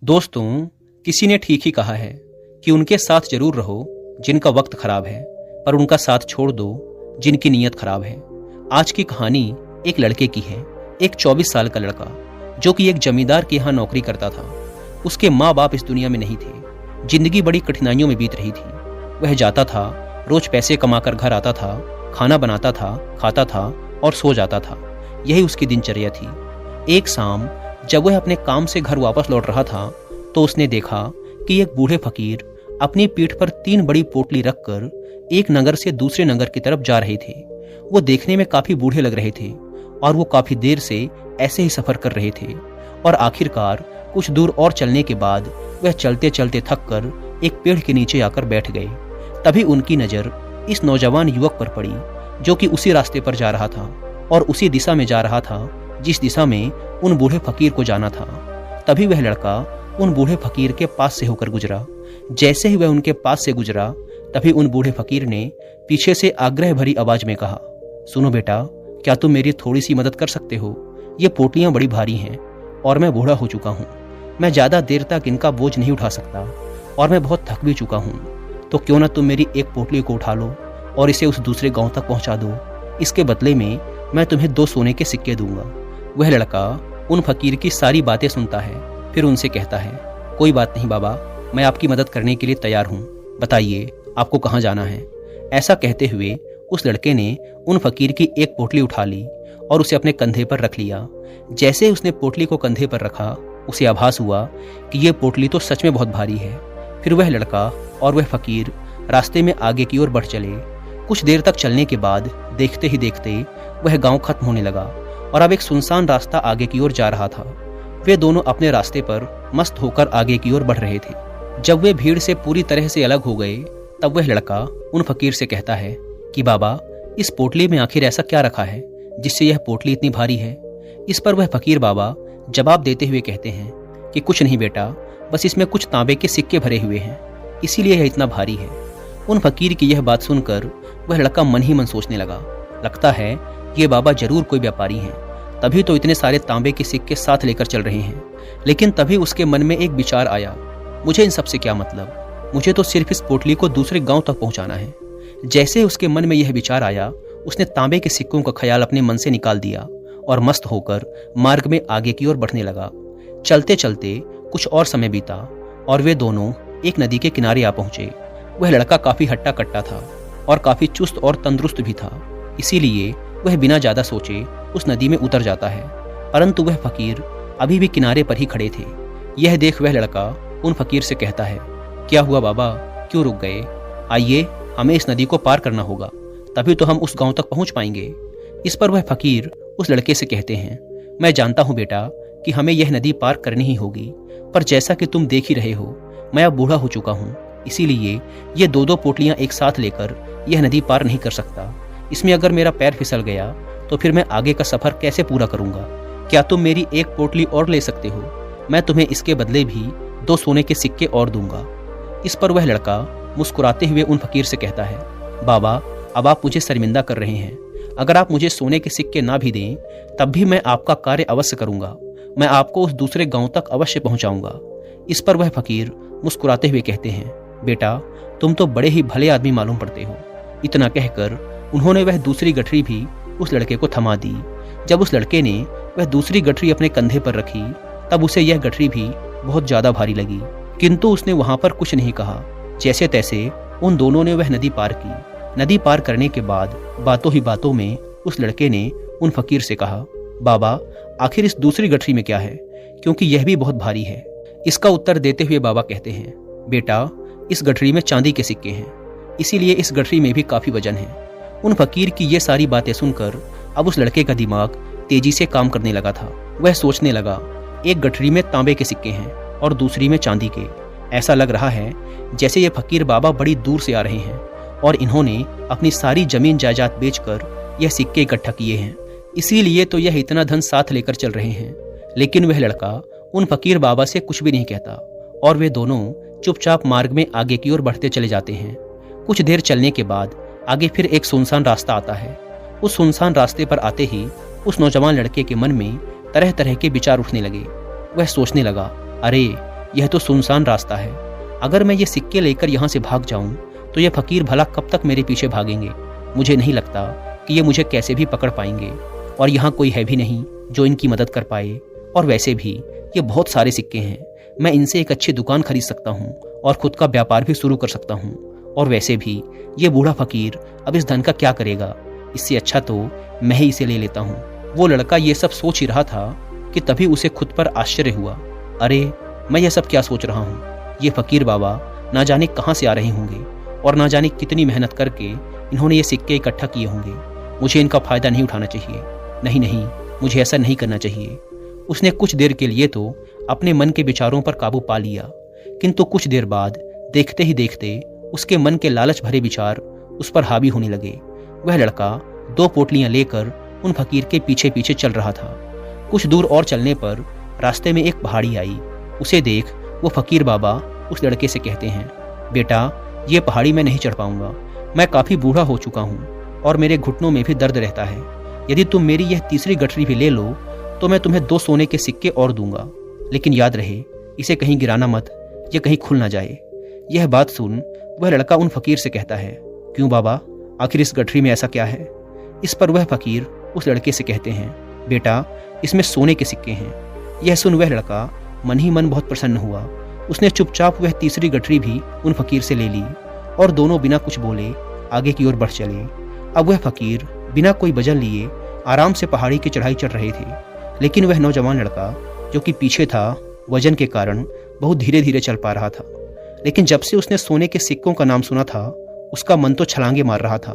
दोस्तों, किसी ने ठीक ही कहा है कि उनके साथ जरूर रहो जिनका वक्त खराब है, पर उनका साथ छोड़ दो जिनकी नीयत खराब है। आज की कहानी एक लड़के की है। एक 24 साल का लड़का जो कि एक जमींदार के यहाँ नौकरी करता था। उसके माँ बाप इस दुनिया में नहीं थे। जिंदगी बड़ी कठिनाइयों में बीत रही थी। वह जाता था, रोज पैसे कमाकर घर आता था, खाना बनाता था, खाता था और सो जाता था। यही उसकी दिनचर्या थी। एक शाम जब वह अपने काम से घर वापस लौट रहा था तो उसने देखा कि एक बूढ़े फकीर अपनी पीठ पर 3 बड़ी पोटली रखकर एक नगर से दूसरे नगर की तरफ जा रहे थे। वो देखने में काफी बूढ़े लग रहे थे और वो काफी देर से ऐसे ही सफर कर रहे थे और आखिरकार कुछ दूर और चलने के बाद वह चलते चलते थक कर एक पेड़ के नीचे आकर बैठ गए। तभी उनकी नजर इस नौजवान युवक पर पड़ी जो कि उसी रास्ते पर जा रहा था और उसी दिशा में जा रहा था जिस दिशा में उन बूढ़े फकीर को जाना था। तभी वह लड़का उन बूढ़े फकीर के पास से होकर गुजरा। जैसे ही वह उनके पास से गुजरा तभी उन बूढ़े फकीर ने पीछे से आग्रह भरी आवाज में कहा, सुनो बेटा, क्या तुम मेरी थोड़ी सी मदद कर सकते हो? ये पोटलियां बड़ी भारी हैं और मैं बूढ़ा हो चुका हूँ। मैं ज्यादा देर तक इनका बोझ नहीं उठा सकता और मैं बहुत थक भी चुका हूँ। तो क्यों ना तुम मेरी एक पोटली को उठा लो और इसे उस दूसरे गांव तक पहुंचा दो। इसके बदले में मैं तुम्हें 2 सोने के सिक्के दूंगा। वह लड़का उन फकीर की सारी बातें सुनता है, फिर उनसे कहता है, कोई बात नहीं बाबा, मैं आपकी मदद करने के लिए तैयार हूँ। बताइए आपको कहाँ जाना है? ऐसा कहते हुए उस लड़के ने उन फकीर की एक पोटली उठा ली और उसे अपने कंधे पर रख लिया। जैसे ही उसने पोटली को कंधे पर रखा उसे आभास हुआ कि यह पोटली तो सच में बहुत भारी है। फिर वह लड़का और वह फकीर रास्ते में आगे की ओर बढ़ चले। कुछ देर तक चलने के बाद देखते ही देखते वह गांव खत्म होने लगा और अब एक सुनसान रास्ता आगे की ओर जा रहा था। वे दोनों अपने रास्ते पर मस्त होकर आगे की ओर बढ़ रहे थे। जब वे भीड़ से पूरी तरह से अलग हो गए तब वह लड़का उन फकीर से कहता है कि बाबा, इस पोटली में आखिर ऐसा क्या रखा है जिससे यह पोटली इतनी भारी है? इस पर वह फकीर बाबा जवाब देते हुए कहते हैं कि कुछ नहीं बेटा, बस इसमें कुछ तांबे के सिक्के भरे हुए हैं, इसीलिए यह इतना भारी है। उन फकीर की यह बात सुनकर वह लड़का मन ही मन सोचने लगा, लगता है ये बाबा जरूर कोई व्यापारी हैं, तभी तो इतने सारे तांबे के सिक्के साथ लेकर चल रहे हैं। लेकिन तभी उसके मन में एक विचार आया, मुझे इन सबसे क्या मतलब, मुझे तो सिर्फ इस पोटली को दूसरे गांव तक पहुंचाना है। जैसे उसके मन में यह विचार आया उसने तांबे के सिक्कों का ख्याल अपने मन से निकाल दिया और मस्त होकर मार्ग में आगे की ओर बढ़ने लगा। चलते चलते कुछ और समय बीता और वे दोनों एक नदी के किनारे आ पहुंचे। वह लड़का काफी हट्टा कट्टा था और काफी चुस्त और तंदुरुस्त भी था, इसीलिए वह बिना ज्यादा सोचे उस नदी में उतर जाता है। परंतु वह फकीर अभी भी किनारे पर ही खड़े थे। यह देख वह लड़का उन फकीर से कहता है, क्या हुआ बाबा, क्यों रुक गए? आइए, हमें इस नदी को पार करना होगा, तभी तो हम उस गांव तक पहुंच पाएंगे। इस पर वह फकीर उस लड़के से कहते हैं, मैं जानता हूं बेटा कि हमें यह नदी पार करनी ही होगी, पर जैसा कि तुम देख ही रहे हो मैं अब बूढ़ा हो चुका हूँ, इसीलिए ये 2-2 पोटलियां एक साथ लेकर यह नदी पार नहीं कर सकता। इसमें अगर मेरा पैर फिसल गया तो फिर मैं आगे का सफर कैसे पूरा करूंगा? क्या तुम मेरी एक पोटली और ले सकते हो? मैं तुम्हें इसके बदले भी 2 सोने के सिक्के और दूंगा। इस पर वह लड़का मुस्कुराते हुए उन फकीर से कहता है, बाबा, अब आप मुझे शर्मिंदा कर रहे हैं। अगर आप मुझे सोने के सिक्के ना भी दें तब भी मैं आपका कार्य अवश्य करूंगा। मैं आपको उस दूसरे गांव तक अवश्य पहुंचाऊंगा। इस पर वह फकीर मुस्कुराते हुए कहते हैं, बेटा, तुम तो बड़े ही भले आदमी मालूम पड़ते हो। इतना कहकर उन्होंने वह दूसरी गठरी भी उस लड़के को थमा दी। जब उस लड़के ने वह दूसरी गठरी अपने कंधे पर रखी तब उसे यह गठरी भी बहुत ज्यादा भारी लगी, किंतु उसने वहां पर कुछ नहीं कहा। जैसे तैसे उन दोनों ने वह नदी पार की। नदी पार करने के बाद बातों ही बातों में उस लड़के ने उन फकीर से कहा, बाबा, आखिर इस दूसरी गठरी में क्या है, क्योंकि यह भी बहुत भारी है। इसका उत्तर देते हुए बाबा कहते हैं, बेटा, इस गठरी में चांदी के सिक्के हैं, इसीलिए इस गठरी में भी काफी वजन है। उन फकीर की ये सारी बातें सुनकर अब उस लड़के का दिमाग तेजी से काम करने लगा था। वह सोचने लगा, एक गठरी में तांबे के सिक्के हैं और दूसरी में चांदी के। ऐसा लग रहा है जैसे ये फकीर बाबा बड़ी दूर से आ रहे हैं और इन्होंने अपनी सारी जमीन जायदाद बेचकर यह सिक्के इकट्ठा किए हैं, इसीलिए तो यह इतना धन साथ लेकर चल रहे हैं। लेकिन वह लड़का उन फकीर बाबा से कुछ भी नहीं कहता और वे दोनों चुपचाप मार्ग में आगे की ओर बढ़ते चले जाते हैं। कुछ देर चलने के बाद आगे फिर एक सुनसान रास्ता आता है। उस सुनसान रास्ते पर आते ही उस नौजवान लड़के के मन में तरह तरह के विचार उठने लगे। वह सोचने लगा, अरे यह तो सुनसान रास्ता है। अगर मैं ये सिक्के लेकर यहाँ से भाग जाऊं तो ये फकीर भला कब तक मेरे पीछे भागेंगे। मुझे नहीं लगता कि ये मुझे कैसे भी पकड़ पाएंगे, और यहाँ कोई है भी नहीं जो इनकी मदद कर पाए। और वैसे भी ये बहुत सारे सिक्के हैं, मैं इनसे एक अच्छी दुकान खरीद सकता हूँ और खुद का व्यापार भी शुरू कर सकता हूँ। और वैसे भी ये बूढ़ा फकीर अब इस धन का क्या करेगा, इससे अच्छा तो मैं ही इसे ले लेता हूँ। वो लड़का ये सब सोच ही रहा था कि तभी उसे खुद पर आश्चर्य हुआ। अरे, मैं यह सब क्या सोच रहा हूँ? ये फकीर बाबा ना जाने कहाँ से आ रहे होंगे और ना जाने कितनी मेहनत करके इन्होंने ये सिक्के इकट्ठा किए होंगे। मुझे इनका फायदा नहीं उठाना चाहिए। नहीं नहीं, मुझे ऐसा नहीं करना चाहिए। उसने कुछ देर के लिए तो अपने मन के विचारों पर काबू पा लिया, किंतु कुछ देर बाद देखते ही देखते उसके मन के लालच भरे विचार उस पर हावी होने लगे। वह लड़का 2 पोटलियां लेकर उन फकीर के पीछे पीछे चल रहा था। कुछ दूर और चलने पर रास्ते में एक पहाड़ी आई। उसे देख वो फकीर बाबा उस लड़के से कहते हैं, बेटा, ये पहाड़ी मैं नहीं चढ़ पाऊंगा। मैं काफी बूढ़ा हो चुका हूँ और मेरे घुटनों में भी दर्द रहता है। यदि तुम मेरी यह तीसरी गठरी भी ले लो तो मैं तुम्हें 2 सोने के सिक्के और दूंगा, लेकिन याद रहे इसे कहीं गिराना मत, ये कहीं खुल ना जाए। यह बात सुन वह लड़का उन फकीर से कहता है, क्यों बाबा, आखिर इस गठरी में ऐसा क्या है? इस पर वह फकीर उस लड़के से कहते हैं, बेटा, इसमें सोने के सिक्के हैं। यह सुन वह लड़का मन ही मन बहुत प्रसन्न हुआ। उसने चुपचाप वह तीसरी गठरी भी उन फकीर से ले ली और दोनों बिना कुछ बोले आगे की ओर बढ़ चले। अब वह फकीर बिना कोई वजह लिए आराम से पहाड़ी की चढ़ाई चढ़ रहे थे, लेकिन वह नौजवान लड़का जो कि पीछे था, वजन के कारण बहुत धीरे धीरे चल पा रहा था। लेकिन जब से उसने सोने के सिक्कों का नाम सुना था, उसका मन तो छलांगे मार रहा था।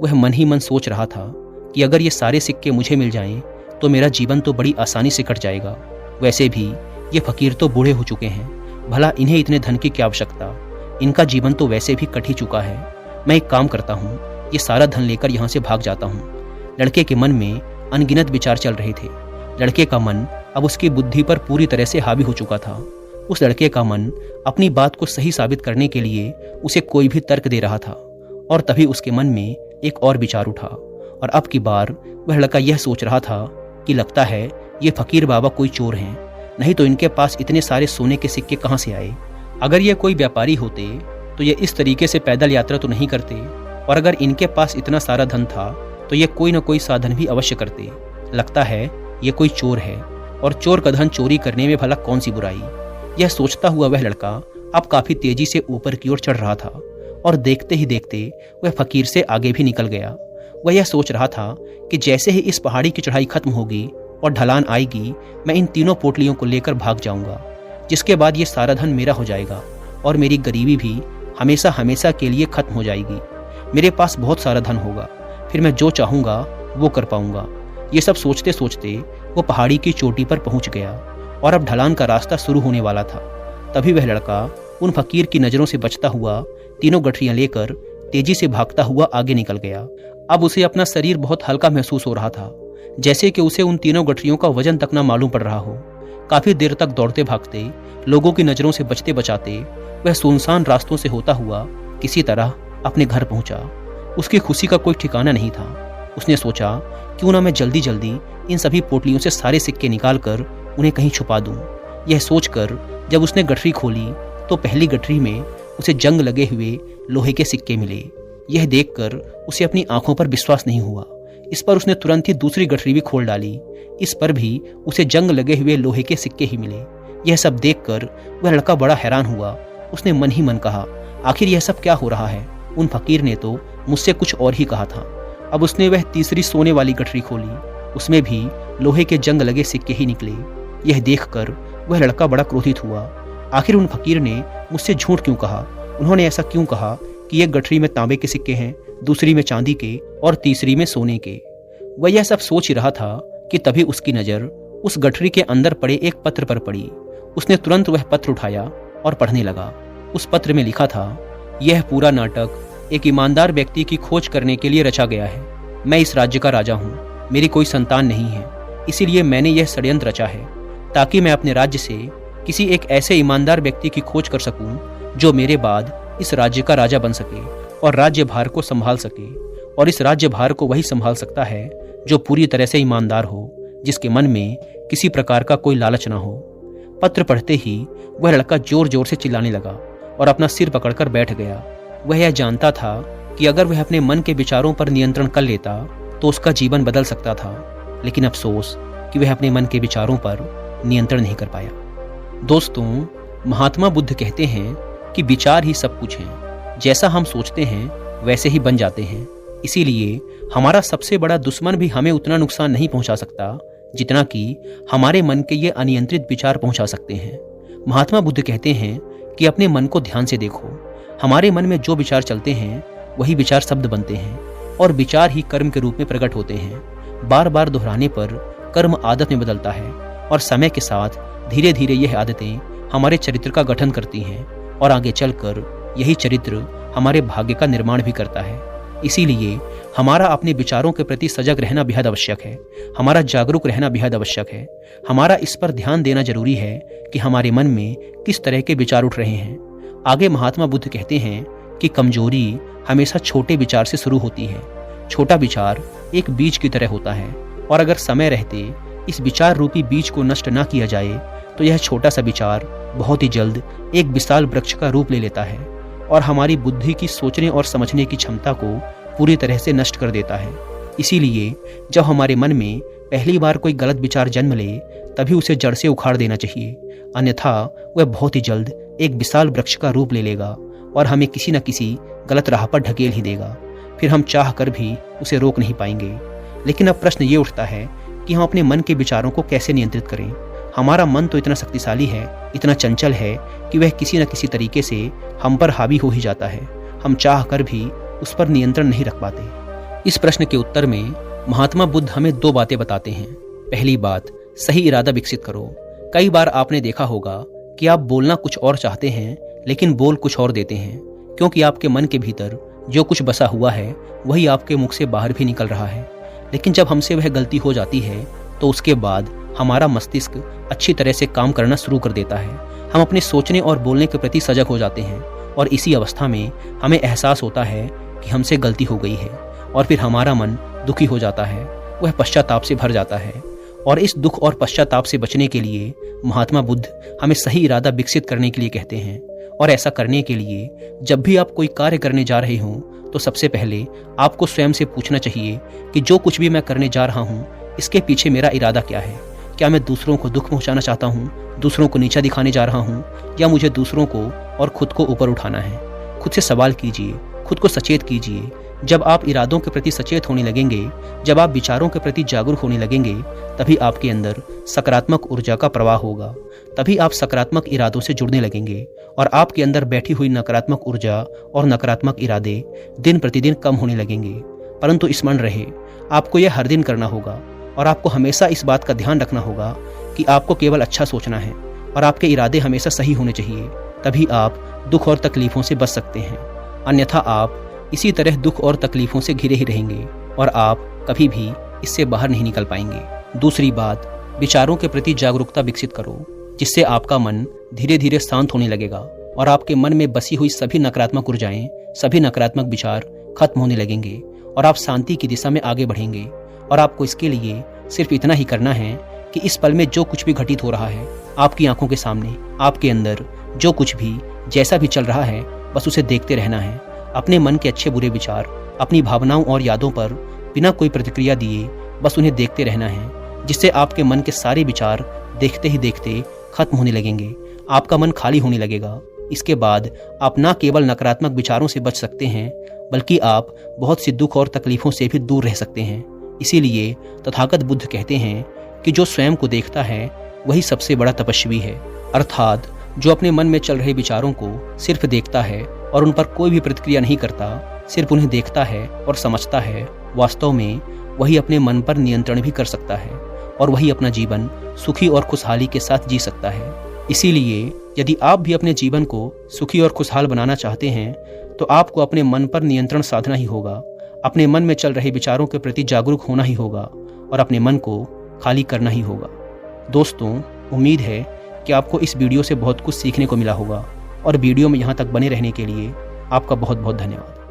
वह मन ही मन सोच रहा था कि अगर ये सारे सिक्के मुझे मिल जाएं तो मेरा जीवन तो बड़ी आसानी से कट जाएगा। वैसे भी ये फकीर तो बूढ़े हो चुके हैं, भला इन्हें इतने धन की क्या आवश्यकता? इनका जीवन तो वैसे भी कट ही चुका है। मैं एक काम करता हूँ, ये सारा धन लेकर यहाँ से भाग जाता हूँ। लड़के के मन में अनगिनत विचार चल रहे थे। लड़के का मन अब उसकी बुद्धि पर पूरी तरह से हावी हो चुका था। उस लड़के का मन अपनी बात को सही साबित करने के लिए उसे कोई भी तर्क दे रहा था। और तभी उसके मन में एक और विचार उठा, और अब की बार वह लड़का यह सोच रहा था कि लगता है ये फकीर बाबा कोई चोर हैं, नहीं तो इनके पास इतने सारे सोने के सिक्के कहाँ से आए? अगर ये कोई व्यापारी होते तो ये इस तरीके से पैदल यात्रा तो नहीं करते, और अगर इनके पास इतना सारा धन था तो ये कोई न कोई साधन भी अवश्य करते। लगता है ये कोई चोर है, और चोर का धन चोरी करने में भला कौन सी बुराई? यह सोचता हुआ वह लड़का अब काफी तेजी से ऊपर की ओर चढ़ रहा था, और देखते ही देखते वह फकीर से आगे भी निकल गया। वह यह सोच रहा था कि जैसे ही इस पहाड़ी की चढ़ाई खत्म होगी और ढलान आएगी, मैं इन तीनों पोटलियों को लेकर भाग जाऊंगा, जिसके बाद ये सारा धन मेरा हो जाएगा और मेरी गरीबी भी हमेशा हमेशा के लिए खत्म हो जाएगी। मेरे पास बहुत सारा धन होगा, फिर मैं जो चाहूंगा वो कर पाऊंगा। ये सब सोचते सोचते वो पहाड़ी की चोटी पर पहुंच गया, और अब ढलान का रास्ता शुरू होने वाला था। तभी वह लड़का उन फकीर की नजरों से बचता हुआ तीनों गठरियां लेकर तेजी से भागता हुआ आगे निकल गया। अब उसे अपना शरीर बहुत हल्का महसूस हो रहा था, जैसे कि उसे उन तीनों गठरियों का वजन तक न मालूम पड़ रहा हो। काफी देर तक दौड़ते भागते, लोगों की नजरों से बचते बचाते वह सुनसान रास्तों से होता हुआ किसी तरह अपने घर पहुंचा। उसकी खुशी का कोई ठिकाना नहीं था। उसने सोचा, क्यों ना मैं जल्दी जल्दी इन सभी पोटलियों से सारे सिक्के निकालकर उन्हें कहीं छुपा दूं। यह सोचकर जब उसने गठरी खोली तो पहली गठरी में उसे जंग लगे हुए लोहे के सिक्के मिले। यह देखकर उसे अपनी आंखों पर विश्वास नहीं हुआ। इस पर उसने तुरंत ही दूसरी गठरी भी खोल डाली। इस पर भी उसे जंग लगे हुए लोहे के सिक्के ही मिले। यह सब देखकर वह लड़का बड़ा हैरान हुआ। उसने मन ही मन कहा, आखिर यह सब क्या हो रहा है? उन फकीर ने तो मुझसे कुछ और ही कहा था। अब उसने वह तीसरी सोने वाली गठरी खोली, उसमें भी लोहे के जंग लगे सिक्के ही निकले। यह देखकर वह लड़का बड़ा क्रोधित हुआ। आखिर उन फकीर ने मुझसे झूठ क्यों कहा? उन्होंने ऐसा क्यों कहा कि एक गठरी में तांबे के सिक्के हैं, दूसरी में चांदी के और तीसरी में सोने के? वह यह सब सोच ही रहा था कि तभी उसकी नजर उस गठरी के अंदर पड़े एक पत्र पर पड़ी। उसने तुरंत वह पत्र उठाया और पढ़ने लगा। उस पत्र में लिखा था, यह पूरा नाटक एक ईमानदार व्यक्ति की खोज करने के लिए रचा गया है। मैं इस राज्य का राजा हूँ, मेरी कोई संतान नहीं है, इसीलिए मैंने यह षड्यंत्र रचा है ताकि मैं अपने राज्य से किसी एक ऐसे ईमानदार व्यक्ति की खोज कर सकूं जो मेरे बाद इस राज्य का राजा बन सके और राज्य भार को संभाल सके। और इस राज्य भार को वही संभाल सकता है जो पूरी तरह से ईमानदार हो, जिसके मन में किसी प्रकार का कोई लालच ना हो। पत्र पढ़ते ही वह लड़का जोर जोर से चिल्लाने लगा और अपना सिर पकड़कर बैठ गया। वह यह जानता था कि अगर वह अपने मन के विचारों पर नियंत्रण कर लेता तो उसका जीवन बदल सकता था, लेकिन अफसोस कि वह अपने मन के विचारों पर नियंत्रण नहीं कर पाया। दोस्तों, महात्मा बुद्ध कहते हैं कि विचार ही सब कुछ है। जैसा हम सोचते हैं वैसे ही बन जाते हैं। इसीलिए हमारा सबसे बड़ा दुश्मन भी हमें उतना नुकसान नहीं पहुंचा सकता जितना कि हमारे मन के ये अनियंत्रित विचार पहुंचा सकते हैं। महात्मा बुद्ध कहते हैं कि अपने मन को ध्यान से देखो। हमारे मन में जो विचार चलते हैं वही विचार शब्द बनते हैं और विचार ही कर्म के रूप में प्रकट होते हैं। बार बार दोहराने पर कर्म आदत में बदलता है और समय के साथ धीरे धीरे यह आदतें हमारे चरित्र का गठन करती हैं और आगे चलकर यही चरित्र हमारे भाग्य का निर्माण भी करता है। इसीलिए हमारा अपने विचारों के प्रति सजग रहना बेहद आवश्यक है। हमारा जागरूक रहना बेहद आवश्यक है। हमारा इस पर ध्यान देना जरूरी है कि हमारे मन में किस तरह के विचार उठ रहे हैं। आगे महात्मा बुद्ध कहते हैं कि कमजोरी हमेशा छोटे विचार से शुरू होती है। छोटा विचार एक बीज की तरह होता है और अगर समय रहते इस विचार रूपी बीज को नष्ट न किया जाए तो यह छोटा सा विचार बहुत ही जल्द एक विशाल वृक्ष का रूप ले लेता है और हमारी बुद्धि की सोचने और समझने की क्षमता को पूरी तरह से नष्ट कर देता है। इसीलिए जब हमारे मन में पहली बार कोई गलत विचार जन्म ले तभी उसे जड़ से उखाड़ देना चाहिए, अन्यथा वह बहुत ही जल्द एक विशाल वृक्ष का रूप ले लेगा और हमें किसी न किसी गलत राह पर ढकेल ही देगा। फिर हम चाह कर भी उसे रोक नहीं पाएंगे। लेकिन अब प्रश्न ये उठता है कि हम अपने मन के विचारों को कैसे नियंत्रित करें। हमारा मन तो इतना शक्तिशाली है, इतना चंचल है कि वह किसी न किसी तरीके से हम पर हावी हो ही जाता है। हम चाह कर भी उस पर नियंत्रण नहीं रख पाते। इस प्रश्न के उत्तर में महात्मा बुद्ध हमें दो बातें बताते हैं। पहली बात, सही इरादा विकसित करो। कई बार आपने देखा होगा कि आप बोलना कुछ और चाहते हैं लेकिन बोल कुछ और देते हैं, क्योंकि आपके मन के भीतर जो कुछ बसा हुआ है वही आपके मुख से बाहर भी निकल रहा है। लेकिन जब हमसे वह गलती हो जाती है तो उसके बाद हमारा मस्तिष्क अच्छी तरह से काम करना शुरू कर देता है। हम अपने सोचने और बोलने के प्रति सजग हो जाते हैं और इसी अवस्था में हमें एहसास होता है कि हमसे गलती हो गई है और फिर हमारा मन दुखी हो जाता है, वह पश्चाताप से भर जाता है। और इस दुख और पश्चाताप से बचने के लिए महात्मा बुद्ध हमें सही इरादा विकसित करने के लिए कहते हैं। और ऐसा करने के लिए जब भी आप कोई कार्य करने जा रहे हों तो सबसे पहले आपको स्वयं से पूछना चाहिए कि जो कुछ भी मैं करने जा रहा हूँ इसके पीछे मेरा इरादा क्या है। क्या मैं दूसरों को दुख पहुंचाना चाहता हूँ, दूसरों को नीचा दिखाने जा रहा हूँ, या मुझे दूसरों को और खुद को ऊपर उठाना है। खुद से सवाल कीजिए, खुद को सचेत कीजिए। जब आप इरादों के प्रति सचेत होने लगेंगे, जब आप विचारों के प्रति जागरूक होने लगेंगे, तभी आपके अंदर सकारात्मक ऊर्जा का प्रवाह होगा। तभी आप सकारात्मक इरादों से जुड़ने लगेंगे और आपके अंदर बैठी हुई नकारात्मक ऊर्जा और नकारात्मक इरादे दिन प्रतिदिन कम होने लगेंगे। परंतु स्मरण रहे, आपको यह हर दिन करना होगा और आपको हमेशा इस बात का ध्यान रखना होगा कि आपको केवल अच्छा सोचना है और आपके इरादे हमेशा सही होने चाहिए। तभी आप दुख और तकलीफों से बच सकते हैं, अन्यथा आप इसी तरह दुख और तकलीफों से घिरे ही रहेंगे और आप कभी भी इससे बाहर नहीं निकल पाएंगे। दूसरी बात, विचारों के प्रति जागरूकता विकसित करो, जिससे आपका मन धीरे धीरे शांत होने लगेगा और आपके मन में बसी हुई सभी नकारात्मक ऊर्जाएं, सभी नकारात्मक विचार खत्म होने लगेंगे और आप शांति की दिशा में आगे बढ़ेंगे। और आपको इसके लिए सिर्फ इतना ही करना है कि इस पल में जो कुछ भी घटित हो रहा है आपकी आंखों के सामने, आपके अंदर जो कुछ भी जैसा भी चल रहा है, बस उसे देखते रहना है। अपने मन के अच्छे बुरे विचार, अपनी भावनाओं और यादों पर बिना कोई प्रतिक्रिया दिए बस उन्हें देखते रहना है, जिससे आपके मन के सारे विचार देखते ही देखते खत्म होने लगेंगे। आपका मन खाली होने लगेगा। इसके बाद आप न केवल नकारात्मक विचारों से बच सकते हैं, बल्कि आप बहुत सी दुख और तकलीफों से भी दूर रह सकते हैं। इसीलिए तथागत बुद्ध कहते हैं कि जो स्वयं को देखता है वही सबसे बड़ा तपस्वी है। अर्थात जो अपने मन में चल रहे विचारों को सिर्फ देखता है और उन पर कोई भी प्रतिक्रिया नहीं करता, सिर्फ उन्हें देखता है और समझता है, वास्तव में वही अपने मन पर नियंत्रण भी कर सकता है और वही अपना जीवन सुखी और खुशहाली के साथ जी सकता है। इसीलिए यदि आप भी अपने जीवन को सुखी और खुशहाल बनाना चाहते हैं तो आपको अपने मन पर नियंत्रण साधना ही होगा, अपने मन में चल रहे विचारों के प्रति जागरूक होना ही होगा और अपने मन को खाली करना ही होगा। दोस्तों, उम्मीद है कि आपको इस वीडियो से बहुत कुछ सीखने को मिला होगा और वीडियो में यहाँ तक बने रहने के लिए आपका बहुत बहुत धन्यवाद।